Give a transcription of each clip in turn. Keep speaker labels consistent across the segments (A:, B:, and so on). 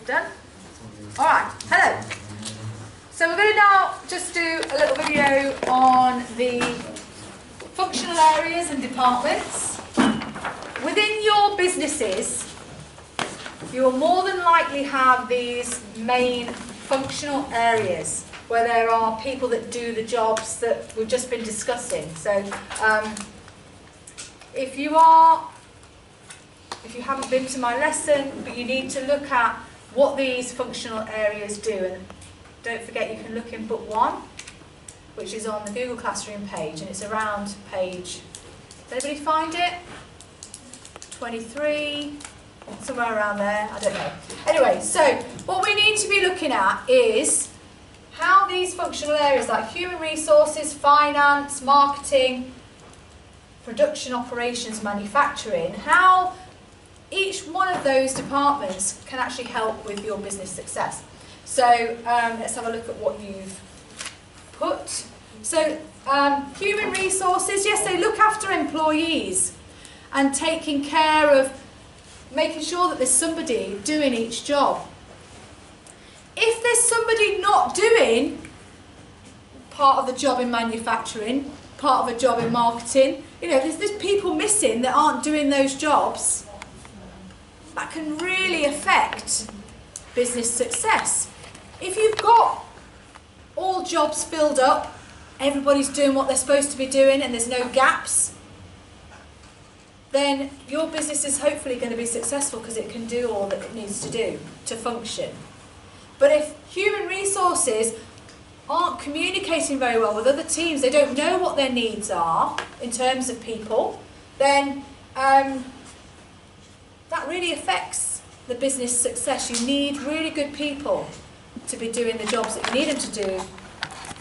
A: Done? Alright, hello. So we're going to now just do a little video on the functional areas and departments. Within your businesses, you will more than likely have these main functional areas where there are people that do the jobs that we've just been discussing. So if you haven't been to my lesson, but you need to look at what these functional areas do, and don't forget you can look in book 1, which is on the Google Classroom page, and it's around page, does anybody find it? 23, somewhere around there, I don't know. Anyway, so what we need to be looking at is how these functional areas like human resources, finance, marketing, production operations, manufacturing, how each one of those departments can actually help with your business success. So let's have a look at what you've put. So human resources, yes, they look after employees and taking care of making sure that there's somebody doing each job. If there's somebody not doing part of the job in manufacturing, part of a job in marketing, you know, there's people missing that aren't doing those jobs, that can really affect business success. If you've got all jobs filled up, everybody's doing what they're supposed to be doing and there's no gaps, then your business is hopefully going to be successful because it can do all that it needs to do to function. But if human resources aren't communicating very well with other teams, they don't know what their needs are in terms of people, then that really affects the business success. You need really good people to be doing the jobs that you need them to do,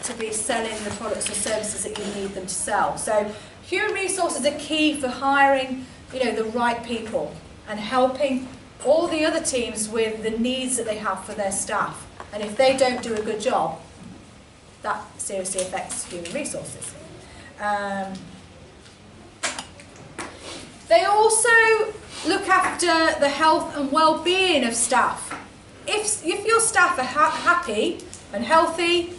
A: to be selling the products or services that you need them to sell. So human resources are key for hiring, you know, the right people and helping all the other teams with the needs that they have for their staff. And if they don't do a good job, that seriously affects human resources. They also look after the health and well-being of staff. If your staff are happy and healthy,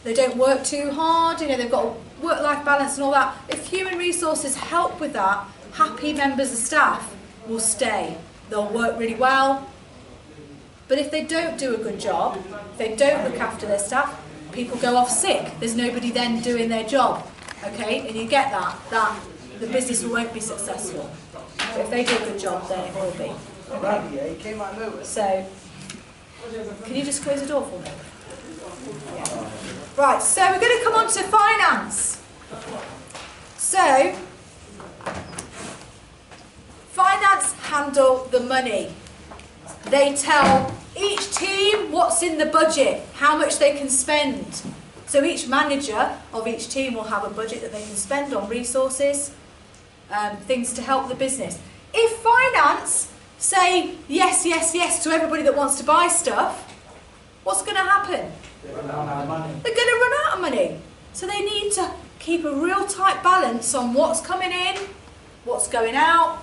A: they don't work too hard, you know, they've got a work-life balance and all that, if human resources help with that, happy members of staff will stay. They'll work really well. But if they don't do a good job, if they don't look after their staff, people go off sick. There's nobody then doing their job, okay? And you get that the business won't be successful. But if they do a good job, then it will be. Okay? So, can you just close the door for me? Yeah. Right, so we're going to come on to finance. So, finance handle the money. They tell each team what's in the budget, how much they can spend. So each manager of each team will have a budget that they can spend on resources, things to help the business. If finance say yes, yes, yes to everybody that wants to buy stuff, what's going to happen? They're going to run out of money. So they need to keep a real tight balance on what's coming in, what's going out,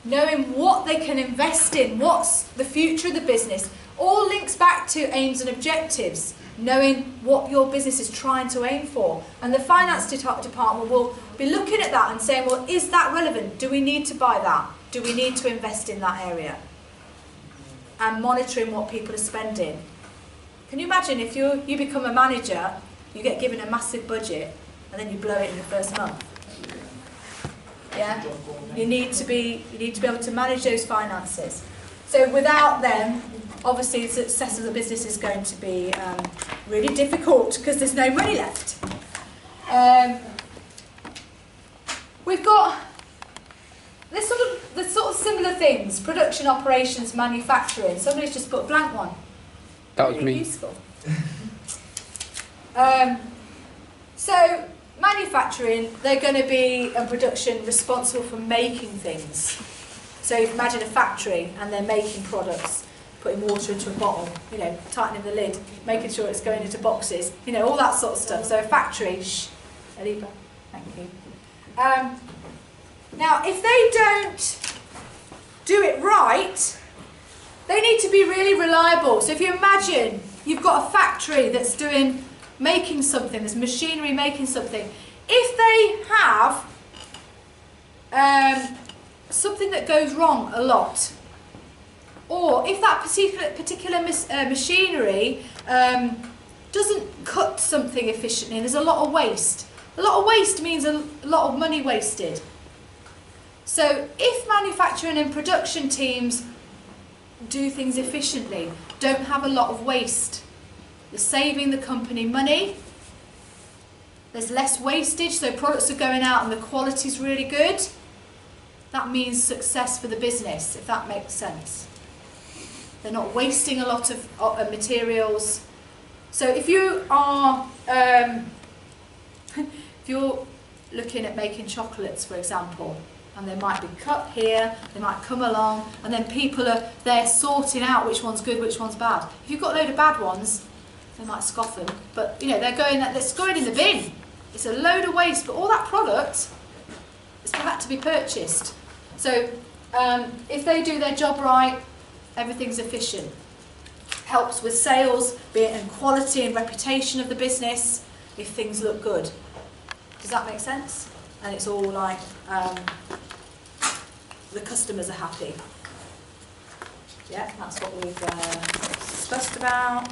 A: knowing what they can invest in, what's the future of the business. All links back to aims and objectives, knowing what your business is trying to aim for. And the finance department will be looking at that and saying, well, is that relevant? Do we need to buy that? Do we need to invest in that area? And monitoring what people are spending. Can you imagine if you become a manager, you get given a massive budget, and then you blow it in the first month? Yeah, you need to be able to manage those finances. So without them, obviously the success of the business is going to be really difficult because there's no money left. We've got the sort of similar things: production, operations, manufacturing. Somebody's just put a blank one.
B: That was me.
A: Useful. So. Manufacturing, they're going to be in production responsible for making things. So imagine a factory and they're making products, putting water into a bottle, you know, tightening the lid, making sure it's going into boxes, you know, all that sort of stuff. So a factory, Aliba, thank you. Now, if they don't do it right, need to be really reliable. So if you imagine you've got a factory that's making something, there's machinery making something. If they have something that goes wrong a lot, or if that particular machinery doesn't cut something efficiently and there's a lot of waste. A lot of waste means a lot of money wasted. So if manufacturing and production teams do things efficiently, don't have a lot of waste, they're saving the company money, there's less wastage, so products are going out and the quality's really good, that means success for the business, if that makes sense. They're not wasting a lot of materials. So if you are, if you're looking at making chocolates, for example, and they might be cut here, they might come along, and then people are there sorting out which one's good, which one's bad. If you've got a load of bad ones, they might scoff them, but you know, it's going in the bin. It's a load of waste, but all that product is had to be purchased. So if they do their job right, everything's efficient. Helps with sales, be it in quality and reputation of the business, if things look good. Does that make sense? And it's all like, the customers are happy. Yeah, that's what we've discussed about.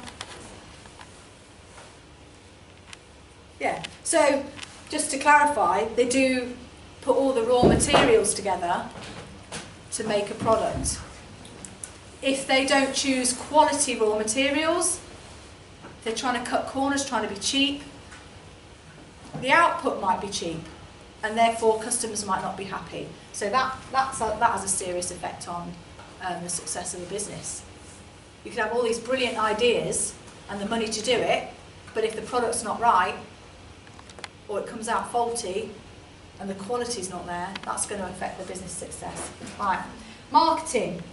A: Yeah, so just to clarify, they do put all the raw materials together to make a product. If they don't choose quality raw materials, they're trying to cut corners, trying to be cheap, the output might be cheap, and therefore customers might not be happy. So that has a serious effect on the success of a business. You can have all these brilliant ideas and the money to do it, but if the product's not right, or it comes out faulty, and the quality's not there, that's going to affect the business success. Right, marketing.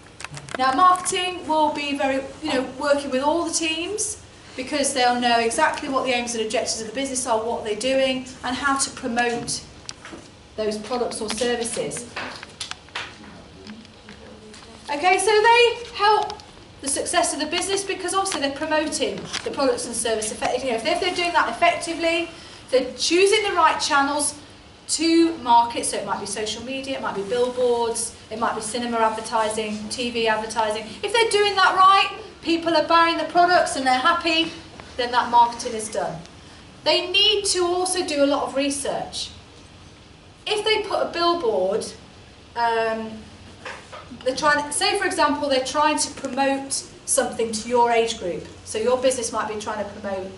A: Now marketing will be working with all the teams, because they'll know exactly what the aims and objectives of the business are, what they're doing, and how to promote those products or services. Okay, so they help the success of the business because obviously they're promoting the products and services effectively. If they're doing that effectively, they're choosing the right channels to market, so it might be social media, it might be billboards, it might be cinema advertising, TV advertising. If they're doing that right, people are buying the products and they're happy, then that marketing is done. They need to also do a lot of research. If they put a billboard, say for example they're trying to promote something to your age group, so your business might be trying to promote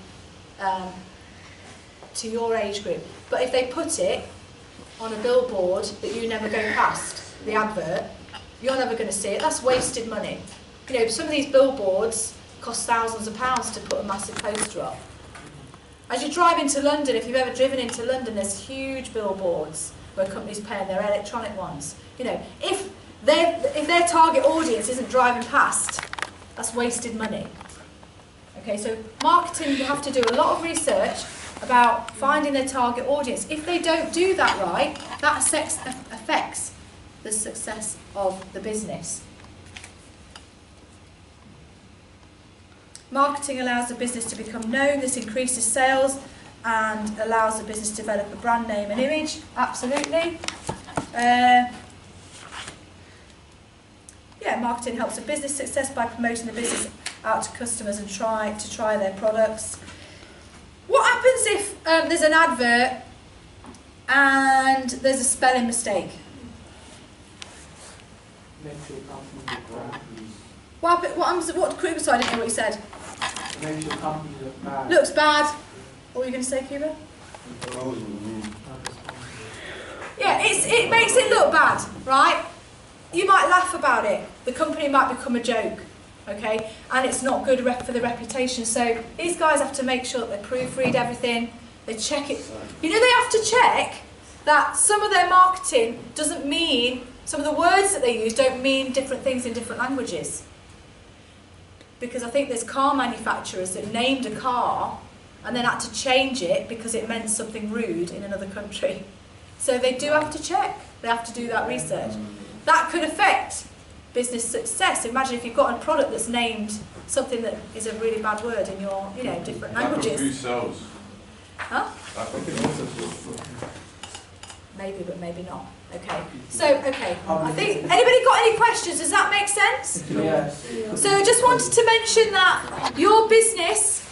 A: to your age group, but if they put it on a billboard that you never go past, the advert, you're never going to see it, that's wasted money. You know, some of these billboards cost thousands of pounds to put a massive poster up. As you drive into London, if you've ever driven into London, there's huge billboards where companies pay their electronic ones. You know, if their target audience isn't driving past, that's wasted money. Okay, so marketing, you have to do a lot of research about finding their target audience. If they don't do that right, that affects the success of the business. Marketing allows the business to become known. This increases sales and allows the business to develop a brand name and image. Absolutely. Marketing helps a business success by promoting the business out to customers and try their products. What happens if there's an advert and there's a spelling mistake?
B: Makes your company look bad.
A: What Cuba, I didn't hear what you said.
B: Makes your company look bad.
A: Looks bad. What were you going to say, Cuba? Yeah, it makes it look bad, right? You might laugh about it. The company might become a joke, okay? And it's not good for the reputation. So these guys have to make sure that they proofread everything. They check it. You know, they have to check that some of their marketing doesn't mean, some of the words that they use don't mean different things in different languages. Because I think there's car manufacturers that named a car and then had to change it because it meant something rude in another country. So they do have to check. They have to do that research. That could affect business success. Imagine if you've got a product that's named something that is a really bad word in your, different languages.
C: Who sells?
A: Huh? Maybe, but maybe not. Okay. So, okay. I think, anybody got any questions? Does that make sense?
B: Yes.
A: So I just wanted to mention that your business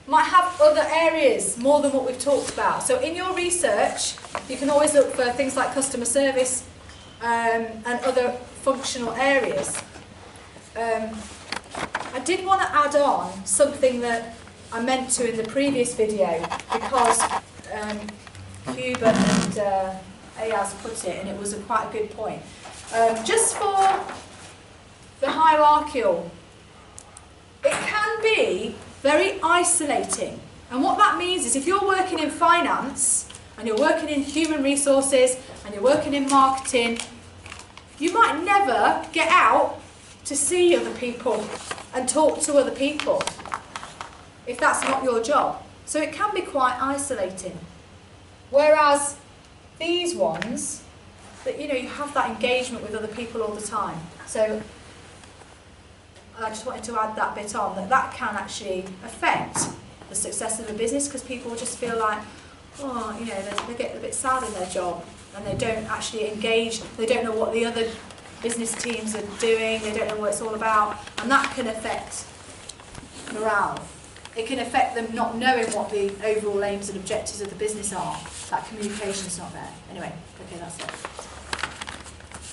A: might have other areas more than what we've talked about. So in your research, you can always look for things like customer service and other functional areas. I did want to add on something that I meant to in the previous video because Hubert and Ayaz put it, and it was quite a good point. Just for the hierarchical, it can be very isolating. And what that means is if you're working in finance, and you're working in human resources, and you're working in marketing, you might never get out to see other people and talk to other people if that's not your job. So it can be quite isolating. Whereas these ones, that you have that engagement with other people all the time. So I just wanted to add that bit on, that can actually affect the success of a business because people just feel like, they get a bit sad in their job and they don't actually engage, they don't know what the other business teams are doing, they don't know what it's all about, and that can affect morale. It can affect them not knowing what the overall aims and objectives of the business are. That communication's not there. Anyway, okay, that's it.